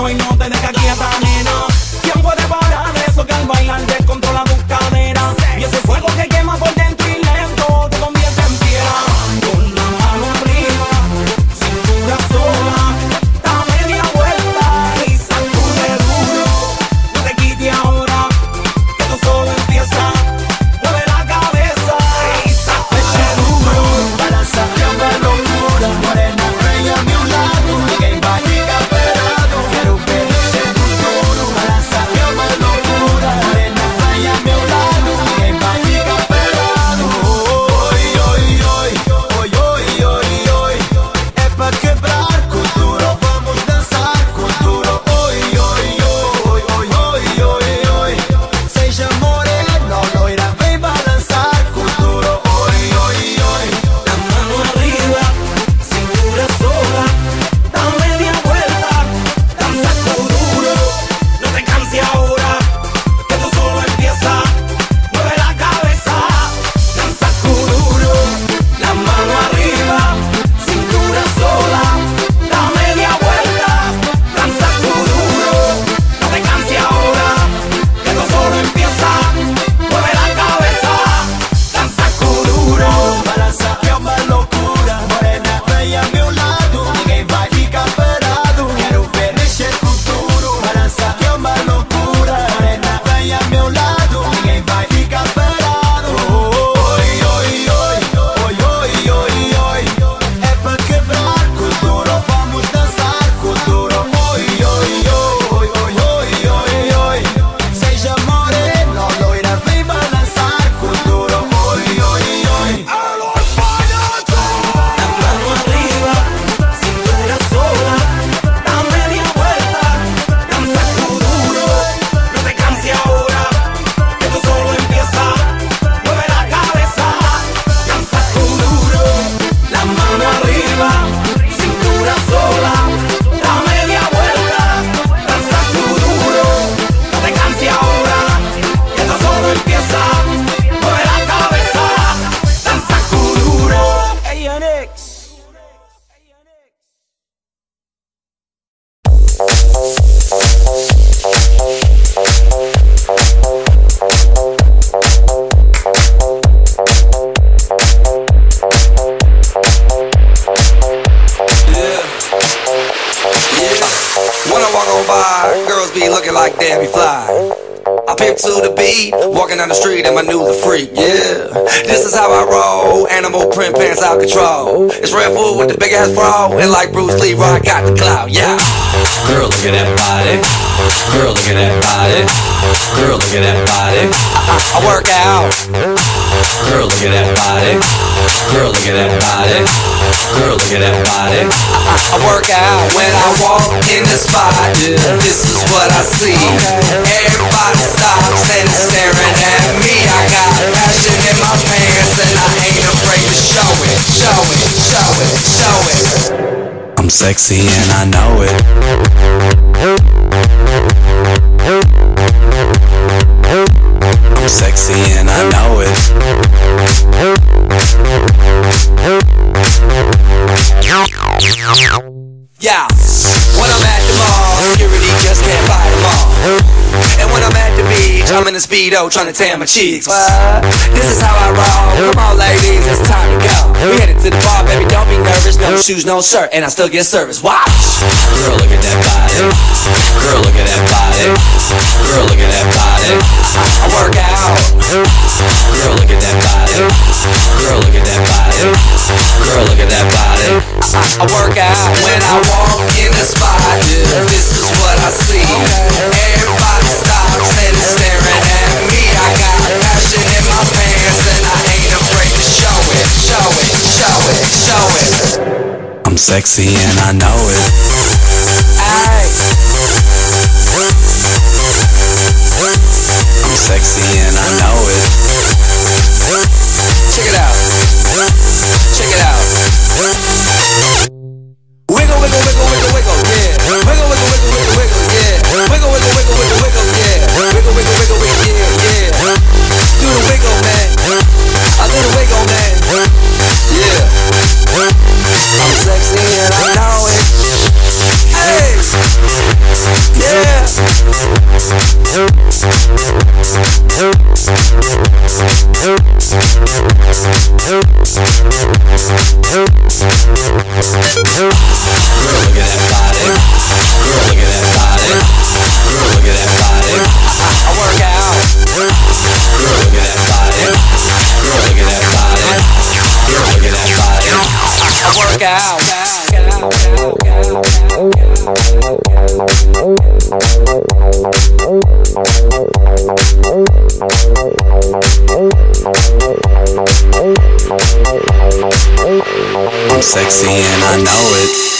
sucio y no te deja quieta, nena. ¿Quién puede parar eso que al bailar descontrola tus caderas? Y ese fuego que quema por dentro y lento te convierte en piedra. Con la mano arriba, cintura sola, da media vuelta y sacude duro. No te quites ahora, que esto solo empieza. Mueve la cabeza y sacude duro. Balanza una locura, morena, rey a mi lado. Ninguém vai ficar parado. Quero ver esse futuro. Balança uma loucura, morena, rey a meu lado. Ninguém vai ficar parado. Oi, oi, oi, oi, oi, oi, oi. É pra quebrar com duro, vamos dançar com duro. Oi, oi, oi, oi, oi, oi, oi. Seja morena, loira, vem balançar com duro. Oi, oi, oi. La mano arriba, cintura sola, da media vuelta, danza duro. No te canses ahora, que esto solo empieza. Mueve la cabeza, danza duro. La mano arriba, cintura sola, da media vuelta, danza duro. No te canses ahora, que esto solo empieza. Mueve la cabeza, danza duro. Balança é uma loucura, morena, vem a meu lado. Ninguém vai ficar parado. Quero ver mexer com futuro. Balança é uma loucura, morena, vem a meu lado. Ninguém vai ficar parado. Oi, oi, oi, oi, oi, oi, oi. É pra quebrar com duro, vamos dançar com duro. Oi, oi, oi, oi, oi, oi, oi. Seja morena, loira, vem balançar com duro. Oi, oi, oi. La mano arriba, cintura sola, da media vuelta, danza duro. No te canses ahora, que esto solo empieza. Mueve la cabeza, danza duro. La mano arriba, cintura sola, da media vuelta, danza duro. No te canses ahora, que esto solo empieza. Mueve la cabeza, danza duro. Hey, Onyx. When I walk on by, girls be looking like Debbie Fly. I pimp to the beat, walking down the street and my new the freak, yeah. This is how I roll, animal print pants out control. It's Red Bull with the big ass bra, and like Bruce Lee, I got the clout, yeah. Girl, look at that body. Girl, look at that body. Girl, look at that body. I work out. Girl, look at that body. Girl, look at that body. Girl, look at that body. I work out when I walk in the spot. This is what I see. Everybody stops and is staring at me. I got passion in my pants and I ain't afraid to show it. Show it, show it, show it. I'm sexy and I know it. I'm sexy and I know it. Yeah, when I'm at the mall, security just can't fight them all. And when I'm at the beach, I'm in a Speedo trying to tan my cheeks. This is how I roll. Come on, ladies, it's time to go. We headed to the bar, baby, don't be nervous. No shoes, no shirt, and I still get service. Watch. Girl, look at that body. Girl, look at that body. Girl, look at that body. I work out. Girl, look at that body. Girl, look at that body. Girl, look at that body. I work out when I walk in the spot. This is what I see. Everybody stops and is staring at me. I got passion in my pants and I ain't afraid to show it. Show it, show it, show it. I'm sexy and I know it. Ay. I'm sexy and I know it. Check it out. Check it out. Wiggle, wiggle, wiggle, wiggle, wiggle, yeah. Wiggle, wiggle, wiggle, wiggle, wiggle, yeah. Wiggle, wiggle, wiggle, wiggle, wiggle, yeah. Wiggle, wiggle, wiggle, wiggle, yeah, yeah. Do the wiggle, man. I do the wiggle, man. Yeah. I'm sexy and I know it. Hey. work out. I'm sexy and I know it.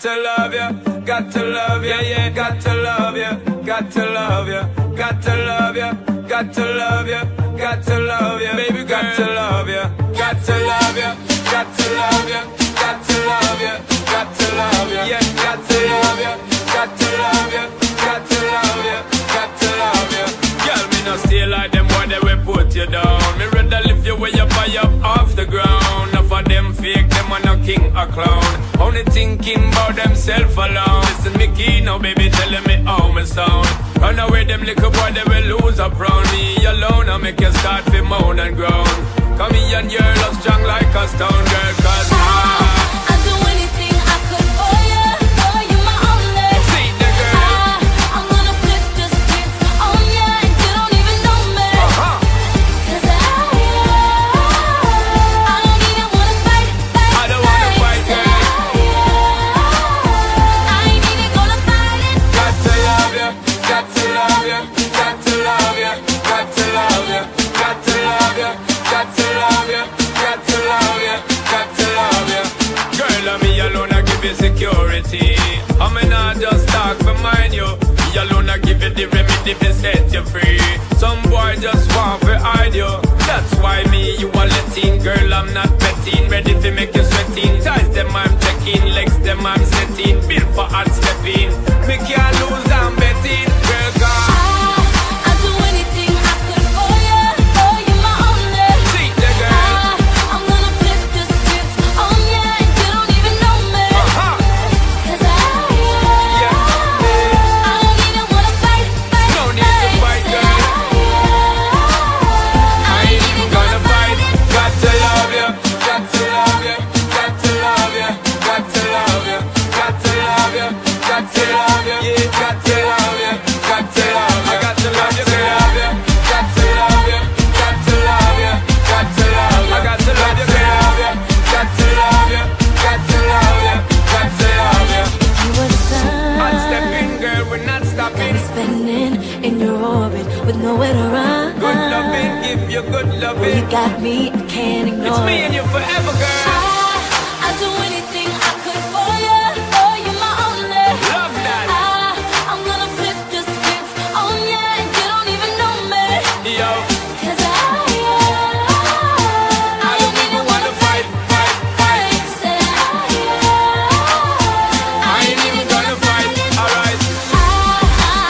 got to love you, got to love you, yeah, got to love you, got to love you, got to love you, got to love you, got to love you, baby, got to love you, got to love you, got to love you, got to love you, got to love you, yeah, got to love you, got to love you, got to love you, got to love you. Girl, me no stay like them boy, they will put you down. Me rather lift you way up high up off the ground. Enough of them fake, them are no king or clown. Only thinking about themself alone. Listen me key now, baby, telling me how me sound. Run away them little boy, they will lose up round me alone. I make you start to moan and groan. Come here and you're love strong like a stone girl, cause I'd do anything I could for you. Oh, you my only. see the girl. I'm gonna flip the script on ya and you don't even know me. Cause I don't even wanna fight. I don't wanna fight, girl. I ain't even gonna fight it. Got to love you, got to love you, got to love you, got to love you, got to love you, got to love you, got to love you, got to love you. Girl, I'm me alone, I give you security. I'm not just talk for mind you. Me alone, I give you the remedy to set you free. Some boy just want to hide you. That's why me, you are letting. Girl, I'm not betting. Ready to make you sweating. Ties them I'm checking, legs them I'm setting. Built for hard stepping. Me can't lose, I'm betting. Girl, God. I'd do anything I could for you. Oh, you my only. See the girl. I'm gonna flip the script on ya and you don't even know me. Cause Yeah. I don't even wanna fight. No need to fight, girl. I ain't even gonna fight. Got to love you, got to love you, got to love you, got to love you, got to love you, got to love you, yeah, got to love you, got to love you, got to love you, got to love you, got to love you, got to love you, got to love you, got to love you, got to love you, got to love you. You were the sun. I'm stepping, girl, we're not stopping. Spinning in your orbit with nowhere to run. Good loving, give you good Well, you loving. got me, I can't ignore It's me it. and you forever, girl. I'd do anything I could for you. Oh, you my only. Love that. I'm gonna flip the script on ya and you don't even know me. Yo, Cause I don't even wanna fight. Said I ain't even gonna fight. Alright,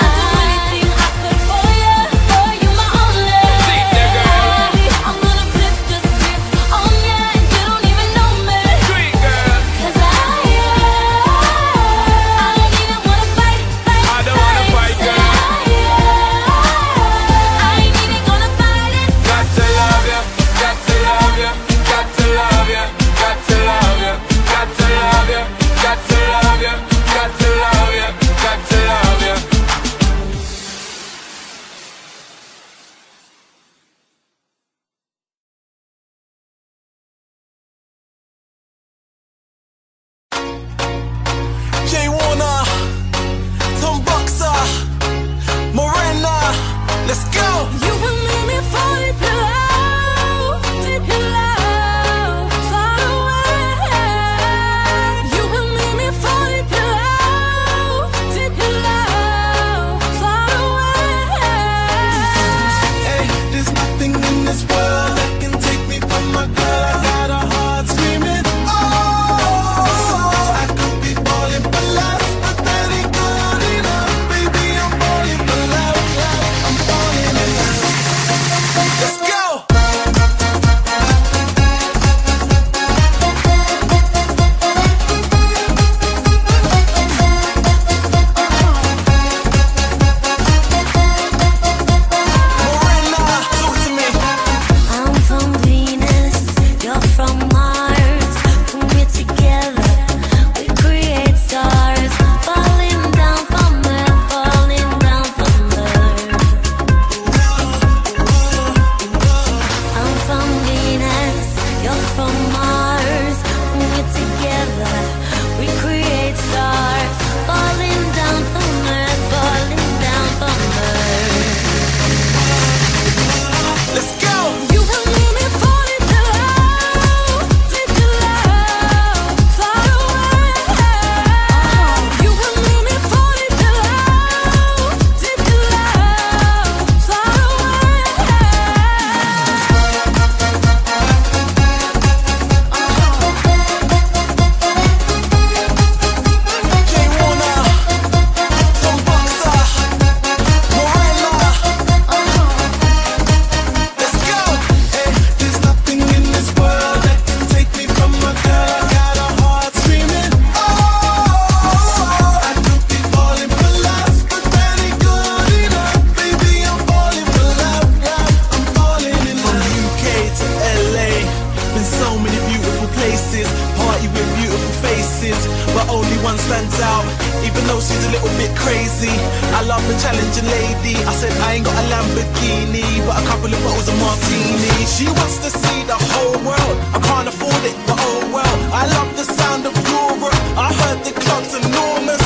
I'd do anything I could for you. Oh, you my only. see the girl. I'm gonna flip the script on ya and you don't even know your lady? I said, I ain't got a Lamborghini, but a couple of bottles of martini. She wants to see the whole world. I can't afford it, but oh well. I love the sound of Europe. I heard the club's enormous.